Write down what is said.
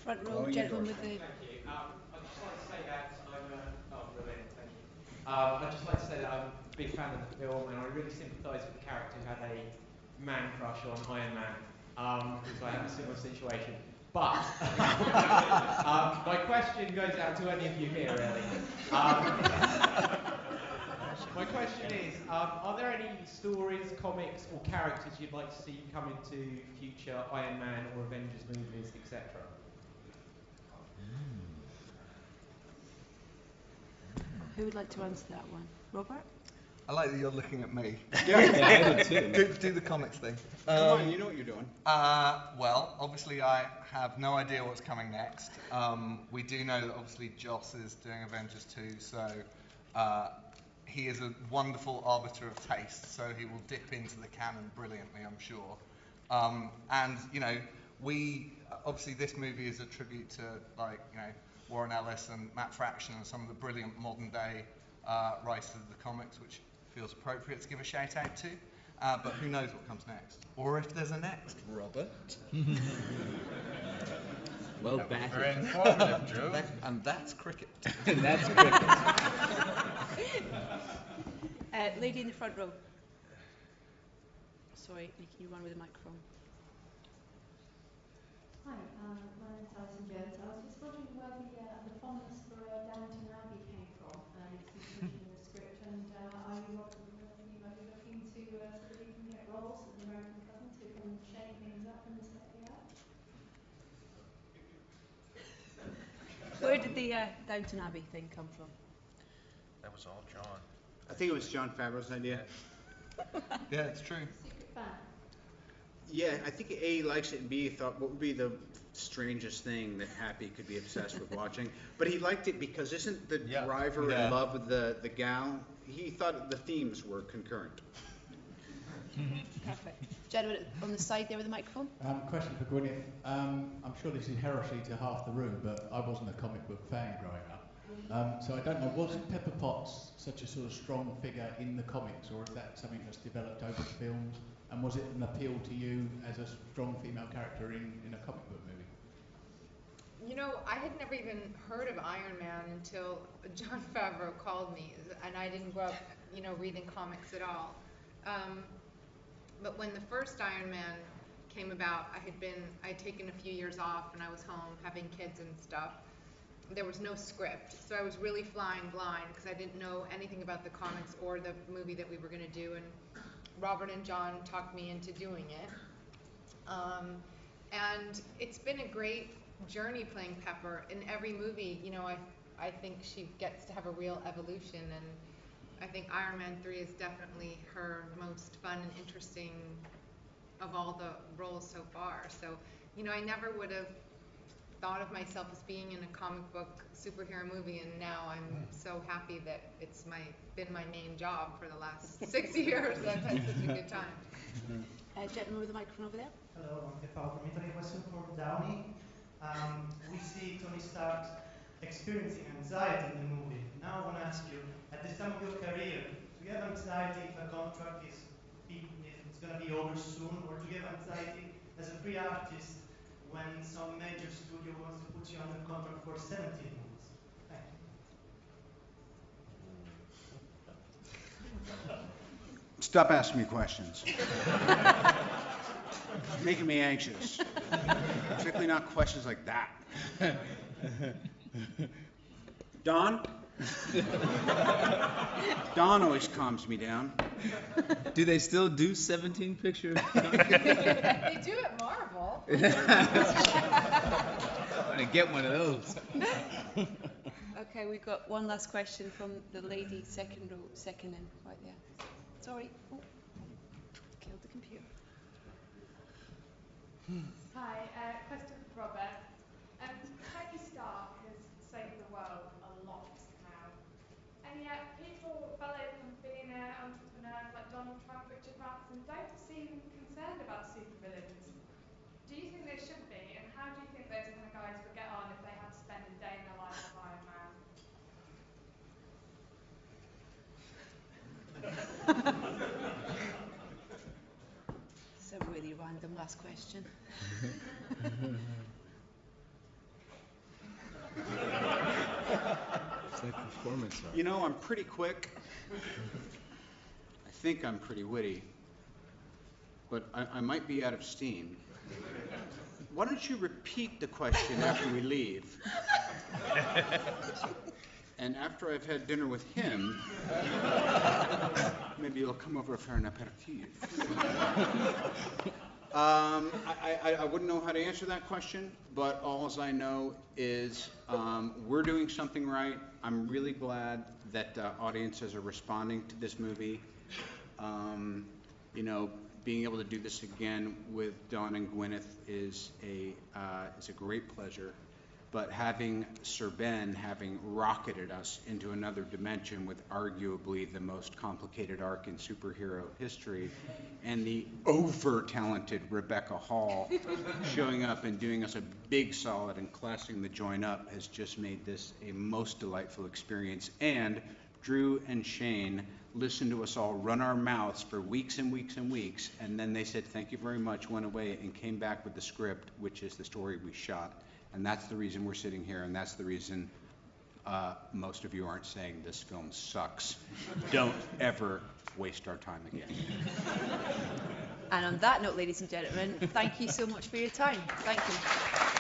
Front row, gentleman with the... Thank you. I'd just like to say that brilliant, thank you. I'd just like to say that I'm a big fan of the film, and I really sympathise with the character who had a man crush on Iron Man, because I have a similar situation. But my question goes out to any of you here, really. My question is, are there any stories, comics, or characters you'd like to see come into future Iron Man or Avengers movies, etc.? Who would like to answer that one? Robert? I like that you're looking at me. Yeah, I do too. Do the comics thing. Come on, you know what you're doing. Well, obviously I have no idea what's coming next. We do know that obviously Joss is doing Avengers 2, so he is a wonderful arbiter of taste, so he will dip into the canon brilliantly, I'm sure. And, you know, obviously this movie is a tribute to, like, you know, Warren Ellis and Matt Fraction and some of the brilliant modern day writers of the comics, which feels appropriate to give a shout out to. But who knows what comes next, or if there's a next. Robert. Well batted. Very informative, Drew. And that's cricket. And that's cricket. Lady in the front row. Sorry, making you run with the microphone. Hi, my name's Alison Jones. I was just wondering where the fondness for Downton Abbey came from. It seems to mention in the script, and are you might be looking to sort of even get roles as an American cousin to come and shake things up in this area? Where did the Downton Abbey thing come from? That was all John. I think it was Jon Favreau's idea. Yeah, it's true. Secret fan. Yeah, I think A, he likes it, and B, he thought, what would be the strangest thing that Happy could be obsessed with watching? But he liked it because isn't the driver in love with the gal? He thought the themes were concurrent. Perfect. Gentleman on the side there with the microphone. Question for Gwyneth. I'm sure this is heresy to half the room, but I wasn't a comic book fan growing up. So I don't know, was Pepper Potts such a sort of strong figure in the comics, or is that something that's developed over the films? And was it an appeal to you as a strong female character in a comic book movie? You know, I had never even heard of Iron Man until Jon Favreau called me, and I didn't grow up, you know, reading comics at all. But when the first Iron Man came about, I had taken a few years off, and I was home having kids and stuff. There was no script, so I was really flying blind because I didn't know anything about the comics or the movie that we were going to do, and Robert and John talked me into doing it. And it's been a great journey playing Pepper. In every movie, you know, I think she gets to have a real evolution, and I think Iron Man 3 is definitely her most fun and interesting of all the roles so far. So, you know, I never would have thought of myself as being in a comic book superhero movie, and now I'm so happy that it's been my main job for the last 6 years. I've had such a good time. Gentleman with the microphone over there. Hello, I'm Paul from Italy. Question for Downey. We see Tony Stark experiencing anxiety in the movie. Now I want to ask you, at this time of your career, do you have anxiety if a contract is going to be over soon, or do you have anxiety as a free artist when some major studio wants to put you under contract for 17 months? Thank you. Stop asking me questions. Making me anxious. Particularly not questions like that. Don? Don always calms me down. Do they still do 17 pictures? They do at Marvel. I'm gonna get one of those. Okay, we've got one last question from the lady second row, second in, right there. Sorry. Oh, killed the computer. Hi, question for Robert. Tony Stark has saved the world a lot now, and yet people, fellow billionaire entrepreneurs like Donald Trump, Richard Branson, don't seem concerned about supervillains. Do you think they should be, and how do you think those kind of guys would get on if they had to spend a day in the life of Iron Man? It's a really random last question. performance art. You know, I'm pretty quick. I think I'm pretty witty. But I might be out of steam. Why don't you repeat the question after we leave? And after I've had dinner with him, maybe you'll come over for an aperitif. I wouldn't know how to answer that question, but all I know is we're doing something right. I'm really glad that audiences are responding to this movie. You know, being able to do this again with Dawn and Gwyneth is a great pleasure. But having Sir Ben having rocketed us into another dimension with arguably the most complicated arc in superhero history, and the over-talented Rebecca Hall showing up and doing us a big solid and classing the joint up has just made this a most delightful experience. And Drew and Shane listened to us all run our mouths for weeks and weeks and weeks, and then they said thank you very much, went away, and came back with the script, which is the story we shot. And that's the reason we're sitting here, and that's the reason most of you aren't saying this film sucks. Don't ever waste our time again. And on that note, ladies and gentlemen, thank you so much for your time. Thank you.